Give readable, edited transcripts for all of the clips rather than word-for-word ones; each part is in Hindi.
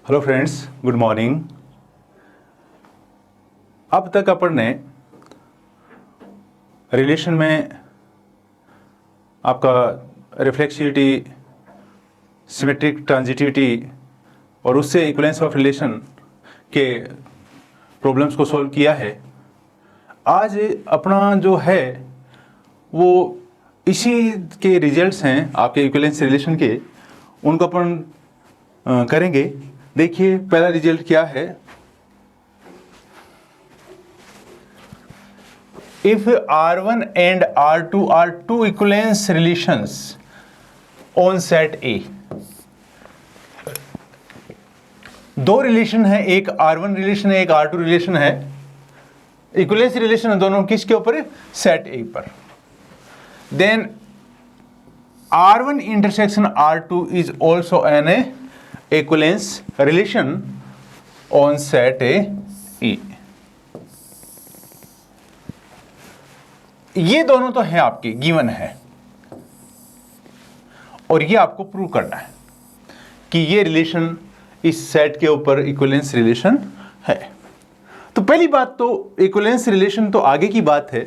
Hello friends, good morning. अब तक अपन ने रिलेशन में आपका रिफ्लेक्सिविटी, सिमेट्रिक ट्रांजिटिविटी और उससे इक्विवेलेंस ऑफ रिलेशन के प्रॉब्लम्स को सॉल्व किया है। आज अपना जो है वो इसी के रिजल्ट्स हैं आपके इक्विवेलेंस रिलेशन के, उनको अपन करेंगे। देखिए पहला रिजल्ट क्या है। If R1 and R2 are two equivalence relations on set A, दो रिलेशन है, एक R1 रिलेशन है, एक R2 रिलेशन है। इक्विवेलेंस रिलेशन है दोनों किसके ऊपर? सेट A पर। Then R1 intersection R2 is also an equivalence relation on set A। ये दोनों तो है आपके गिवन है और ये आपको प्रूव करना है कि ये रिलेशन इस सेट के ऊपर इक्विवेलेंस रिलेशन है। तो पहली बात तो इक्विवेलेंस रिलेशन तो आगे की बात है,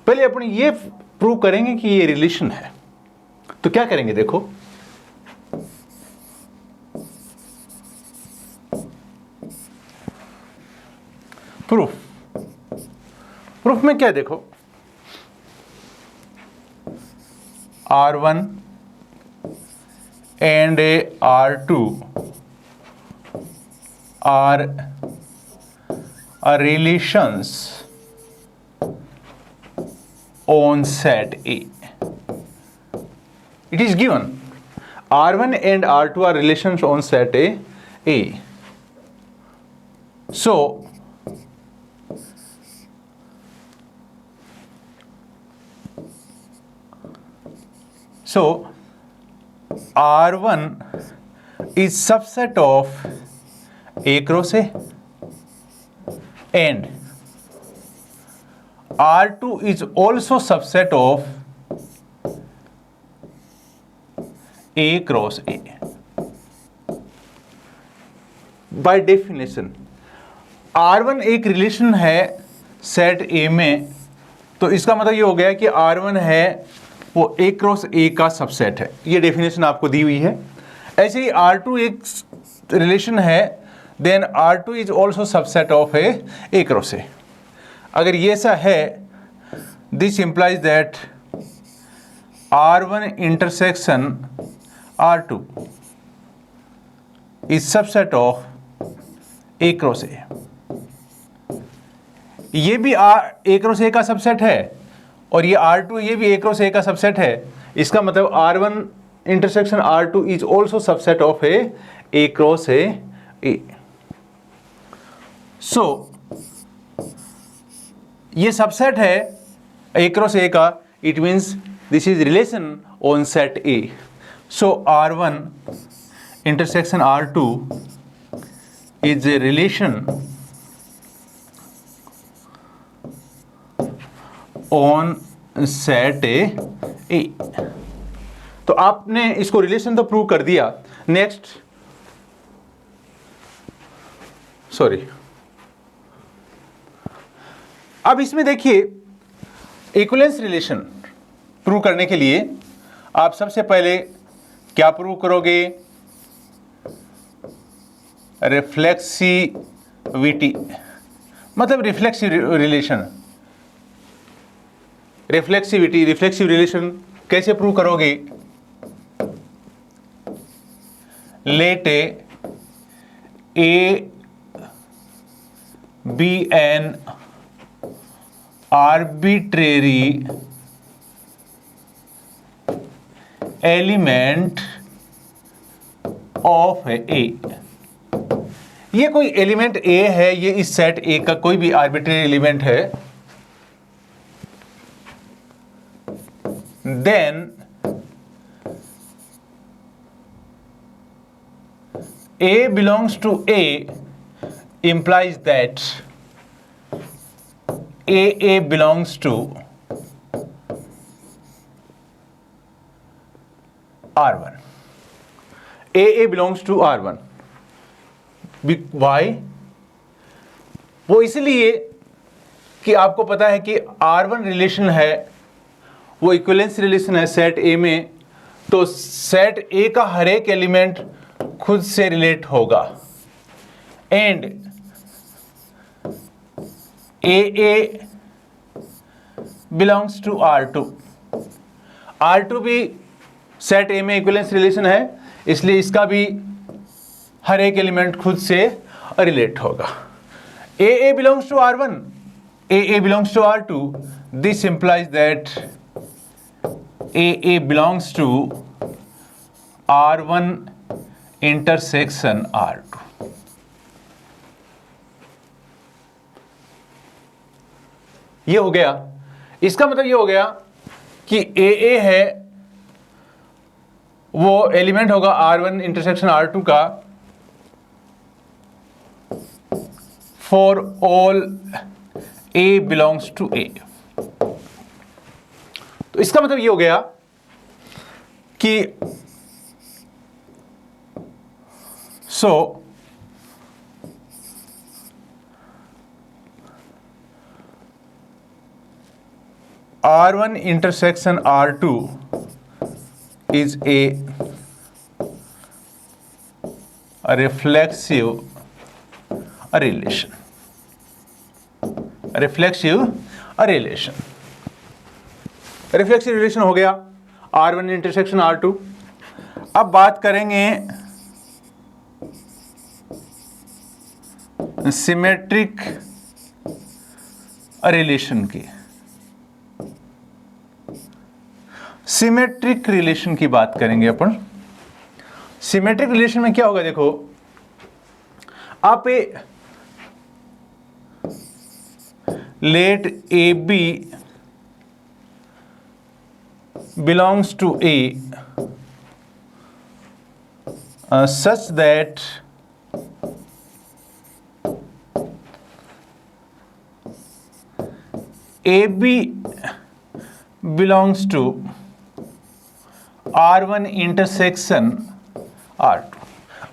पहले अपन ये प्रूव करेंगे कि ये रिलेशन है। तो क्या करेंगे देखो, प्रूफ में क्या देखो, R1 and R2 are relations on set A. It is given R1 and R2 are relations on set A. So R1 is subset of A cross A and R2 is also subset of A cross A. By definition R1 एक रिलेशन है सेट A में, तो इसका मतलब ये हो गया कि R1 है वो A क्रॉस A का सबसेट है। ये डेफिनेशन आपको दी हुई है। ऐसे ही R2 एक रिलेशन है, then R2 is also subset of A cross A। अगर ये ऐसा है, this implies that R1 intersection R2 is subset of A cross A। ये भी A क्रॉस A का सबसेट है और ये R2 ये भी A क्रॉस A का सबसेट है। इसका मतलब R1 intersection R2 is also subset of A cross A। So ये सबसेट है A क्रॉस A का, it means this is relation on set A। So R1 intersection R2 is a relation on set A। तो आपने इसको रिलेशन तो प्रूव कर दिया। नेक्स्ट, सॉरी, अब इसमें देखिए इक्विवेलेंस रिलेशन प्रूव करने के लिए आप सबसे पहले क्या प्रूव करोगे? रिफ्लेक्सिविटी, मतलब रिफ्लेक्सिव रिलेशन। रिफ्लेक्सिव रिलेशन कैसे प्रूव करोगे? Let A be an arbitrary element of A। ये कोई एलिमेंट A है, ये इस सेट A का कोई भी आर्बिट्रेरी एलिमेंट है। Then A belongs to A implies that AA belongs to R1. AA belongs to R1. Why? वो इसलिए कि आपको पता है कि R1 रिलेशन है वो इक्विवेलेंस रिलेशन है सेट ए में, तो सेट ए का हर एक एलिमेंट खुद से रिलेट होगा and A belongs to R2। R2 भी सेट ए में इक्विवेलेंस रिलेशन है, इसलिए इसका भी हर एक एलिमेंट खुद से रिलेट होगा। A belongs to R1, a belongs to R2, this implies that a belongs to R1 intersection R2। ये हो गया। इसका मतलब ये हो गया कि ए है वो एलिमेंट होगा R1 इंटरसेक्शन R2 का for all A belongs to A। तो इसका मतलब ये हो गया कि R1 intersection R2 is a reflexive relation। Reflexive relation हो गया R1 इंटरसेक्शन R2। अब बात करेंगे सिमेट्रिक रिलेशन की। सिमेट्रिक रिलेशन की बात करेंगे अपन। सिमेट्रिक रिलेशन में क्या होगा, देखो आप let AB belongs to A such that AB belongs to R1 intersection R2।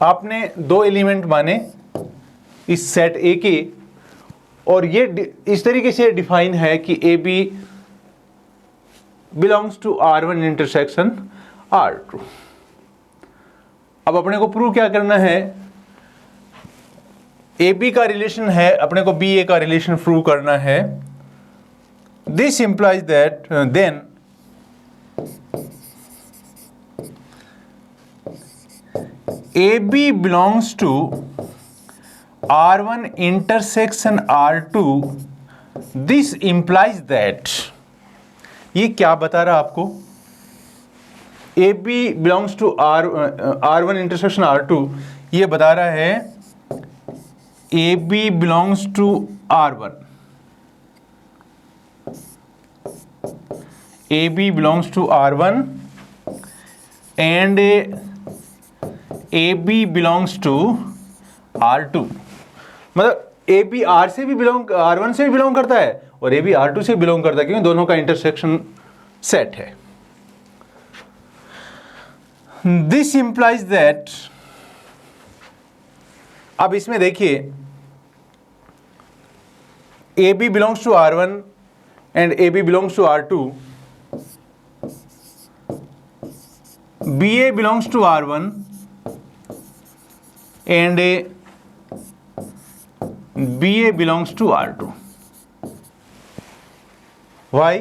आपने दो एलिमेंट माने इस सेट ए के, और ये इस तरीके से डिफाइन है कि A B belongs to R1 intersection R2। अब अपने को प्रूव क्या करना है, ए बी का रिलेशन है, अपने को बी ए का रिलेशन प्रूव करना है। This implies that then A B belongs to R1 intersection R2। This implies that, ये क्या बता रहा आपको, A B belongs to R1 intersection R2, ये बता रहा है A B belongs to R1, A B belongs to R1 and A B belongs to R2। मतलब ए बी R1 से भी बिलोंग करता है और ए बी R2 से बिलोंग करता है, क्योंकि दोनों का इंटरसेक्शन सेट है। दिस इंप्लाइज दैट, अब इसमें देखिए A B belongs to R1 and A B belongs to R2, B A belongs to R1 and BA belongs to R2। Why?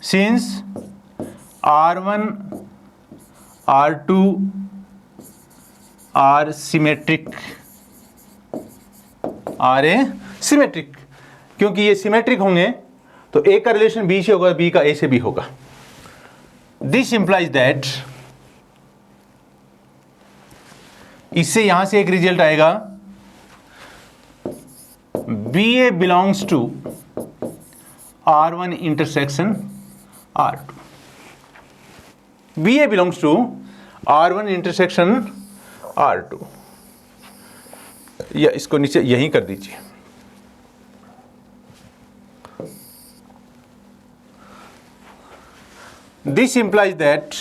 Since R1 R2 are symmetric, क्योंकि ये सिमेट्रिक होंगे तो ए का रिलेशन बी से होगा, बी का ए से भी होगा। दिस इंप्लाइज दैट, इससे यहां से एक रिजल्ट आएगा, B A belongs to R1 intersection R2। B A belongs to R1 intersection R2, या इसको नीचे यहीं कर दीजिए। दिस इंप्लाइज दैट,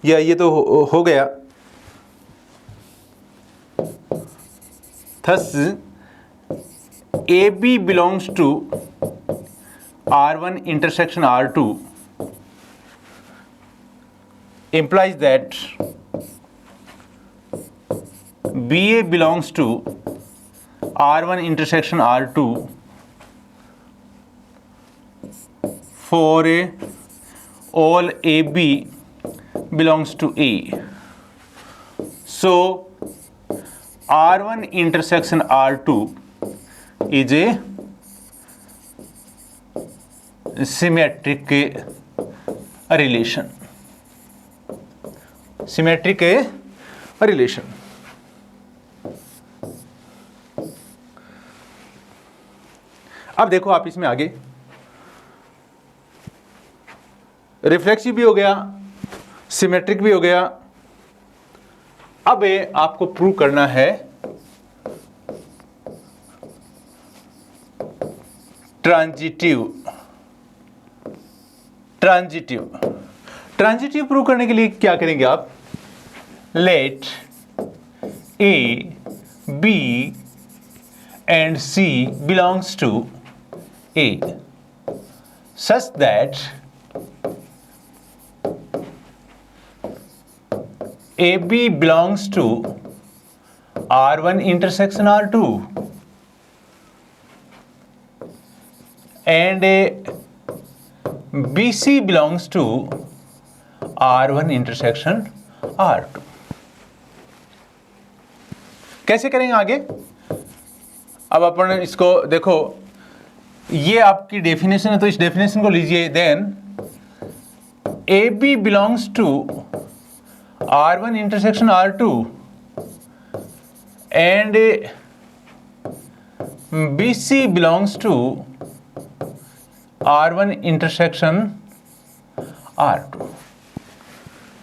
या ये तो हो गया, Thus AB belongs to R1 intersection R2 implies that BA belongs to R1 intersection R2 for all AB belongs to A. So R1 intersection R2 is a symmetric relation. Symmetric relation. अब देखो आप इसमें आगे रिफ्लेक्सिव भी हो गया, सिमेट्रिक भी हो गया। अब ये आपको प्रूव करना है ट्रांजिटिव। ट्रांजिटिव प्रूव करने के लिए क्या करेंगे आप? Let A B and C belongs to A such that AB belongs to R1 intersection R2 and BC belongs to R1 intersection R2। कैसे करेंगे आगे? अब अपन इसको देखो, ये आपकी डेफिनेशन है तो इस डेफिनेशन को लीजिए। Then AB belongs to R1 intersection R2 and BC belongs to R1 intersection R2।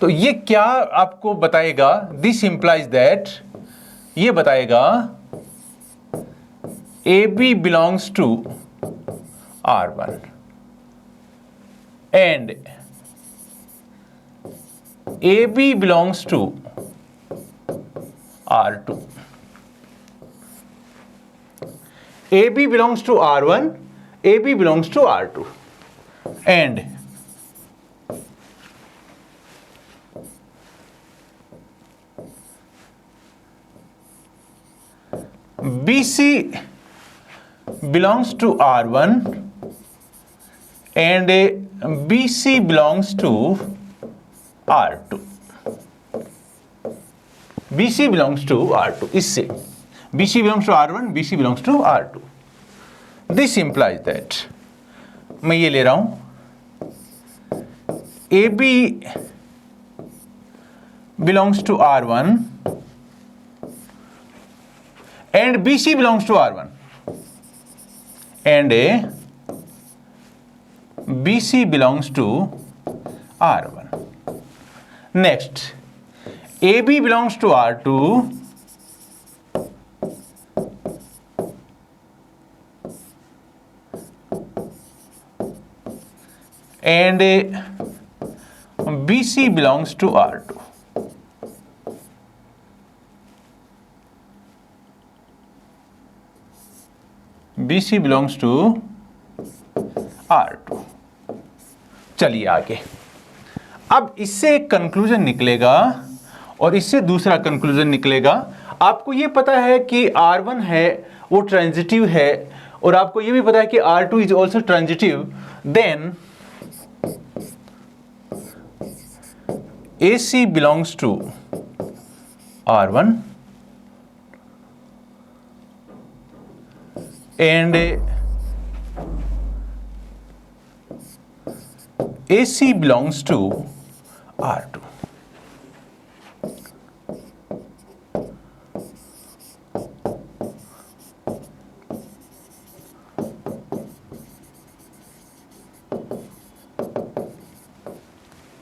तो ये क्या आपको बताएगा? दिस इंप्लाइज दैट, ये बताएगा AB belongs to R1 and AB belongs to R2। AB belongs to R1, AB belongs to R2 and BC belongs to R1 and BC belongs to R2। BC belongs to R2, इससे BC belongs to R1, BC belongs to R2। This implies that, मैं ये ले रहा हूं, AB belongs to R1 and BC belongs to R1 and BC belongs to R1। Next, AB belongs to R2 and BC belongs to R2। BC belongs to R2। चलिए आगे। अब इससे एक कंक्लूजन निकलेगा और इससे दूसरा कंक्लूजन निकलेगा। आपको ये पता है कि R1 है वो ट्रांजिटिव है और आपको ये भी पता है कि R2 is also transitive. Then AC belongs to R1 and AC belongs to R2।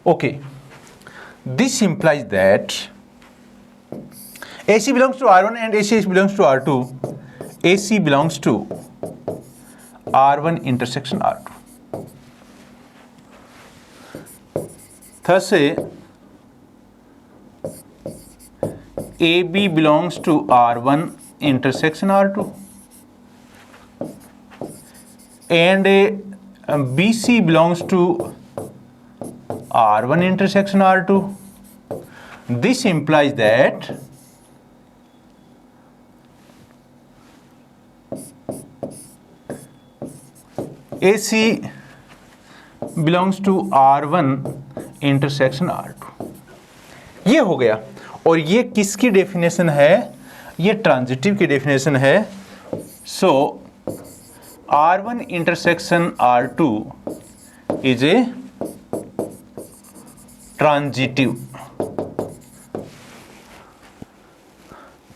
Okay, this implies that AC belongs to R1 and AC belongs to R2. AC belongs to R1 intersection R2। Thus AB belongs to R1 intersection R2 and BC belongs to R1 intersection R2. This implies that AC belongs to R1 intersection R2. ये हो गया। और ये किसकी डेफिनेशन है? ये ट्रांजिटिव की डेफिनेशन है। सो R1 intersection R2 is a transitive.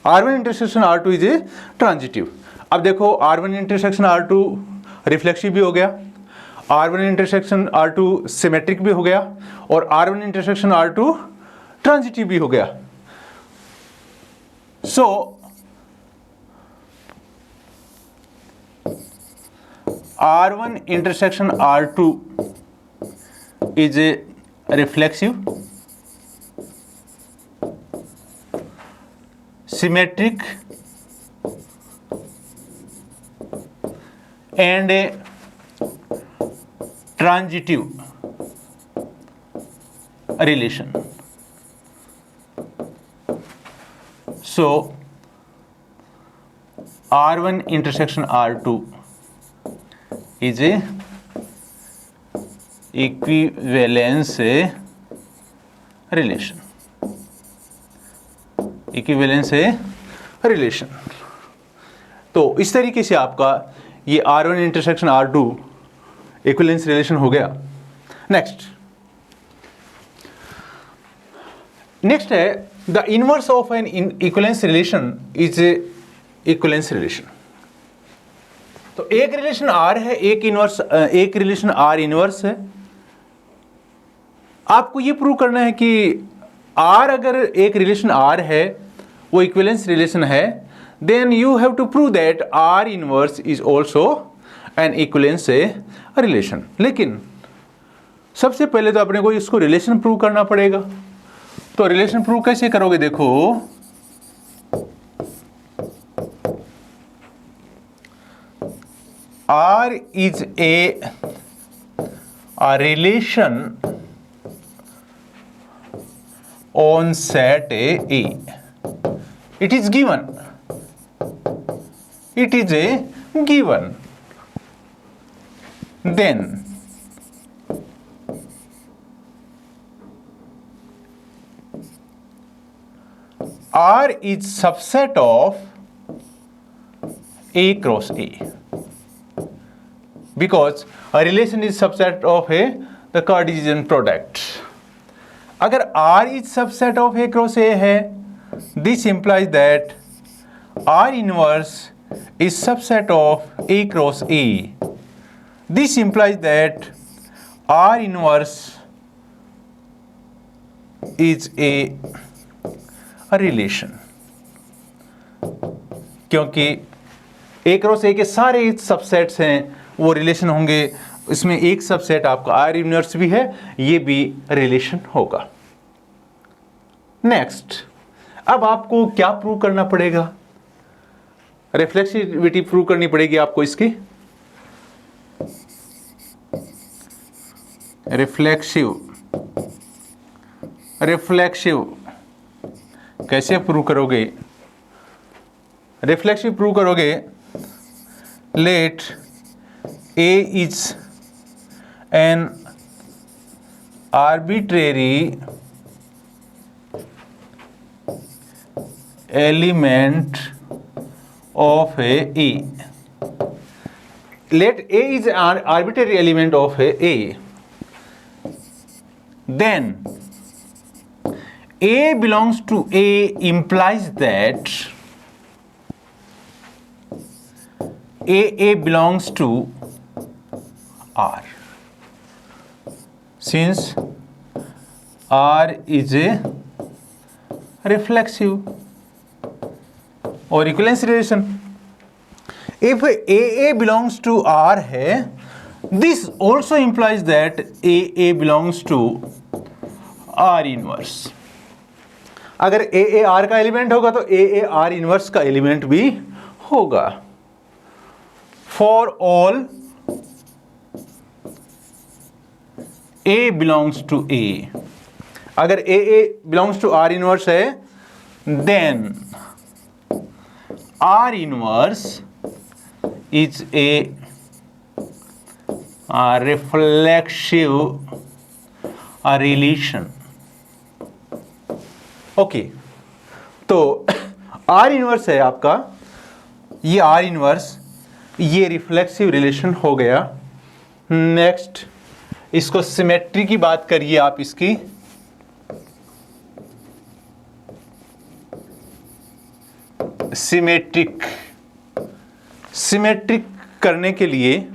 R1 intersection R2 is a transitive. अब देखो R1 intersection R2 रिफ्लेक्सिव भी हो गया, R1 इंटरसेक्शन R2 सिमेट्रिक भी हो गया और R1 इंटरसेक्शन R2 ट्रांजिटिव भी हो गया। सो R1 intersection R2 is a reflexive, symmetric and a transitive relation. So R1 intersection R2 is a equivalence relation. Equivalence relation. तो इस तरीके से आपका ये R1 intersection R2 equivalence relation हो गया। नेक्स्ट है the inverse of N equivalence relation is equivalence relation. तो एक रिलेशन R है, एक रिलेशन R इनवर्स है। आपको ये प्रूव करना है कि R अगर एक रिलेशन R है, वो इक्विवेलेंस रिलेशन है, then you have to prove that R inverse is also an equivalence relation. लेकिन सबसे पहले तो अपने को इसको रिलेशन प्रूव करना पड़ेगा। तो रिलेशन प्रूव कैसे करोगे? देखो R is a relation on set A. It is given. It is a given. Then R is subset of A cross A, because a relation is subset of the Cartesian product. अगर R is subset of A cross A है, this implies that R inverse is subset of A cross A. This implies that R inverse is a relation, क्योंकि A क्रॉस A के सारे सबसेट्स हैं, वो रिलेशन होंगे। इसमें एक सबसेट आपका R इनवर्स भी है, ये भी रिलेशन होगा। नेक्स्ट, अब आपको क्या प्रूव करना पड़ेगा? रिफ्लेक्सिविटी प्रूव करनी पड़ेगी आपको इसकी। रिफ्लेक्सिव कैसे प्रूव करोगे? रिफ्लेक्सिव प्रूव करोगे, let A is an arbitrary element of A. Let A is an arbitrary element of A. Then A belongs to A implies that A belongs to R. Since R is a reflexive और equivalence relation, if AA belongs to R है, this also implies that AA belongs to R inverse. अगर ए ए आर का एलिमेंट होगा तो ए ए आर इनवर्स का एलिमेंट भी होगा। For all a belongs to A, अगर a a belongs to R inverse है then R inverse is a reflexive relation. Okay, तो आर इनवर्स है आपका, ये आर इनवर्स, ये रिफ्लेक्सिव रिलेशन हो गया। नेक्स्ट इसको सिमेट्री की बात करिए आप इसकी। सिमेट्रिक, सिमेट्रिक करने के लिए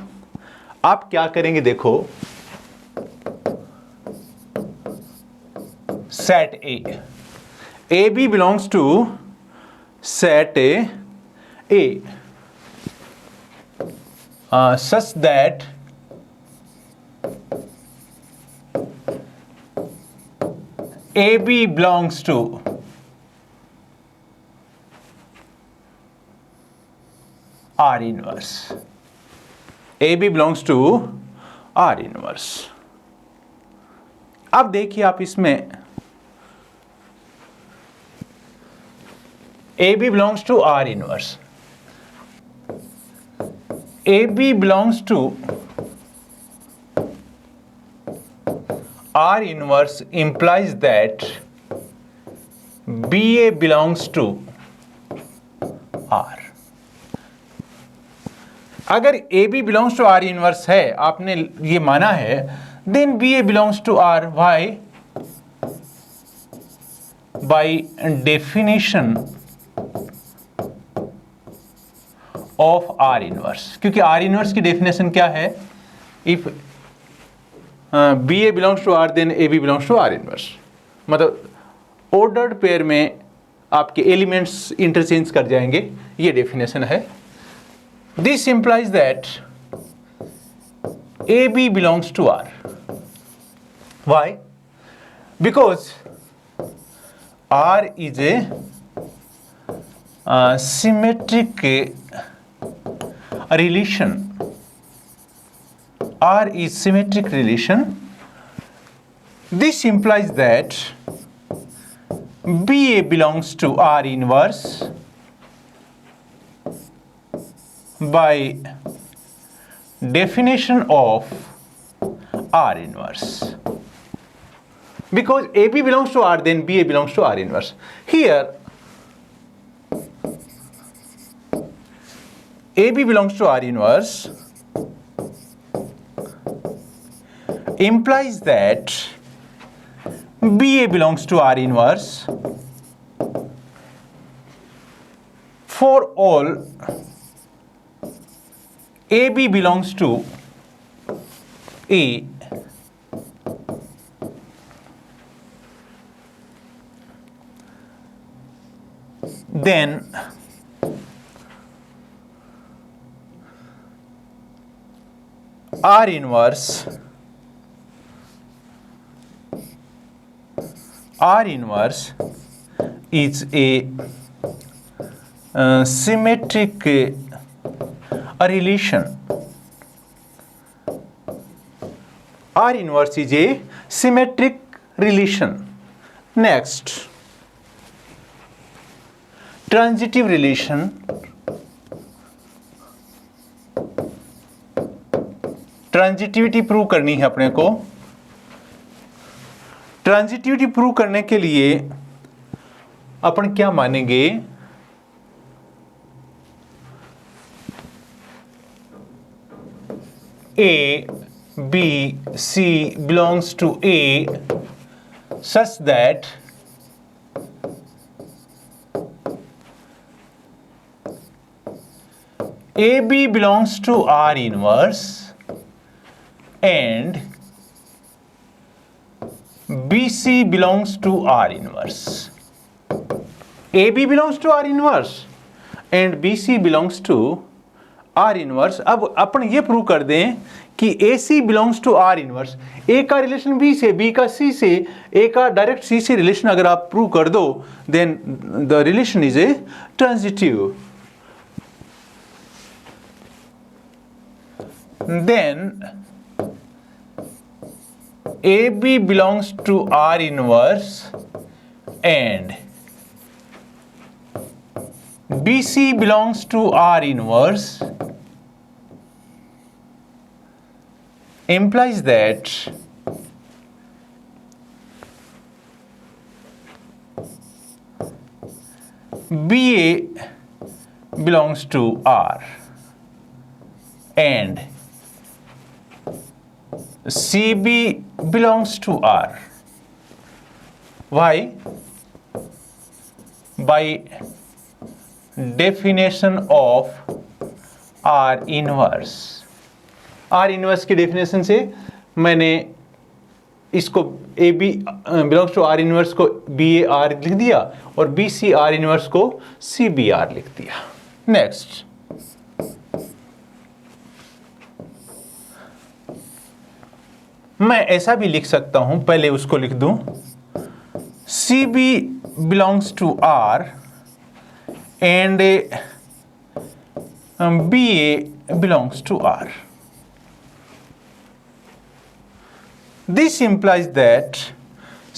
आप क्या करेंगे, देखो set A B belongs to set A such that AB belongs to R inverse. AB belongs to R inverse. अब देखिए आप इसमें AB belongs to R inverse. AB belongs to R inverse implies that BA belongs to R. अगर AB belongs to R inverse है, आपने ये माना है, then BA belongs to R. Why? By definition of R inverse, क्योंकि आर इनवर्स की डेफिनेशन क्या है, if B A belongs to R then A B belongs to R inverse, मतलब ऑर्डर्ड पेयर में आपके एलिमेंट्स इंटरचेंज कर जाएंगे, ये डेफिनेशन है। This implies that A B belongs to R. Why? Because R is a symmetric relation. R is symmetric relation. This implies that BA belongs to R inverse by definition of R inverse. Because AB belongs to R, then BA belongs to R inverse. Here AB belongs to R inverse implies that BA belongs to R inverse for all AB belongs to A then R inverse is a symmetric relation. R inverse is a symmetric relation. Next, transitive relation. Transitivity prove करनी है अपने को। ट्रांजिटिविटी प्रूव करने के लिए अपन क्या मानेंगे, A B C belongs to A such that A B belongs to R inverse and BC belongs to R inverse. AB belongs to R inverse and BC belongs to are inverse. अब अपन ये प्रूव कर दें कि ए सी बिलोंग्स टू आर इनवर्स। ए का रिलेशन बी से, बी का सी से, ए का डायरेक्ट सी से रिलेशन अगर आप प्रूव कर दो, then the relation is a transitive. Then A B belongs to R inverse and BC belongs to R inverse implies that BA belongs to R and CB belongs to R. Why? By definition of R inverse। R inverse की डेफिनेशन से मैंने इसको A B belongs to R inverse को बी ए आर लिख दिया और बी सी आर इनवर्स को सी बी आर लिख दिया। नेक्स्ट, मैं ऐसा भी लिख सकता हूं, पहले उसको लिख दूं, C B belongs to R and BA belongs to R. This implies that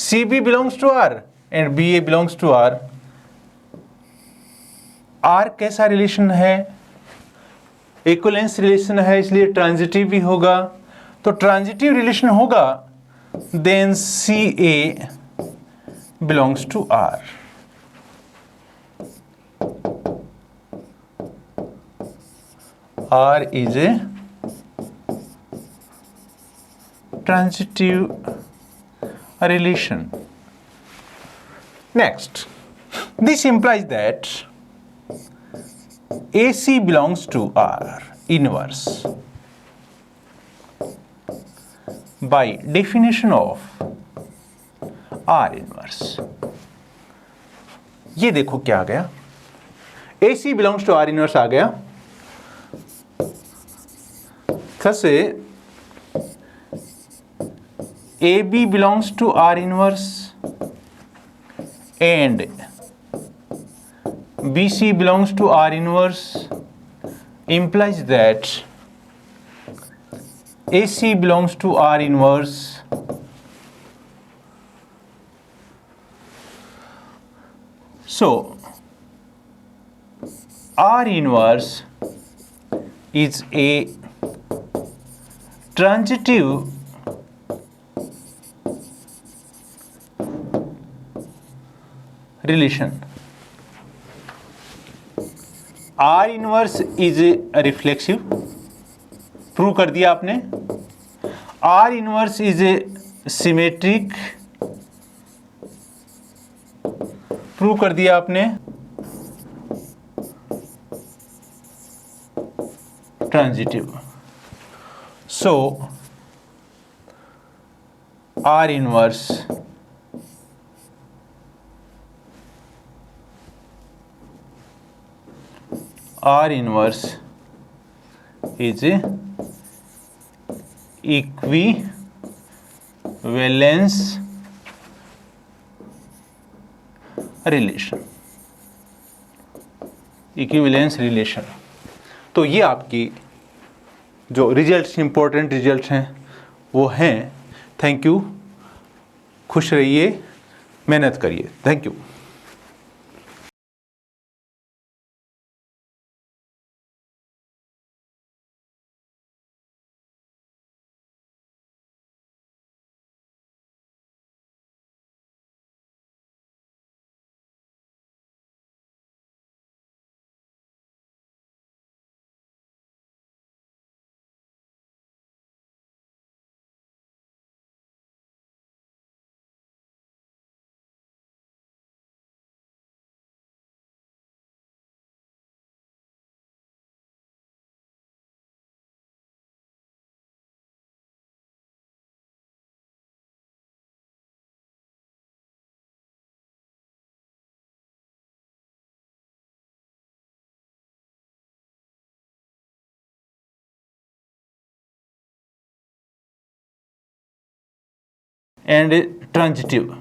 CB belongs to R and BA belongs to R. R कैसा रिलेशन है? इक्विवेलेंस रिलेशन है, इसलिए ट्रांजिटिव भी होगा। तो ट्रांजिटिव रिलेशन होगा, then CA belongs to R. R is a transitive relation. Next, this implies that AC belongs to R inverse by definition of R inverse. ये देखो क्या आ गया, AC belongs to R inverse आ गया। thus AB belongs to R inverse and BC belongs to R inverse implies that AC belongs to R inverse so R inverse is a transitive relation. R inverse is a reflexive, prove कर दिया आपने। R inverse is a symmetric, prove कर दिया आपने। Transitive, so R inverse is a equivalence relation. तो ये आपकी जो रिजल्ट्स, इंपॉर्टेंट रिजल्ट्स हैं वो हैं। थैंक यू, खुश रहिए, मेहनत करिए। Thank you. And transitive.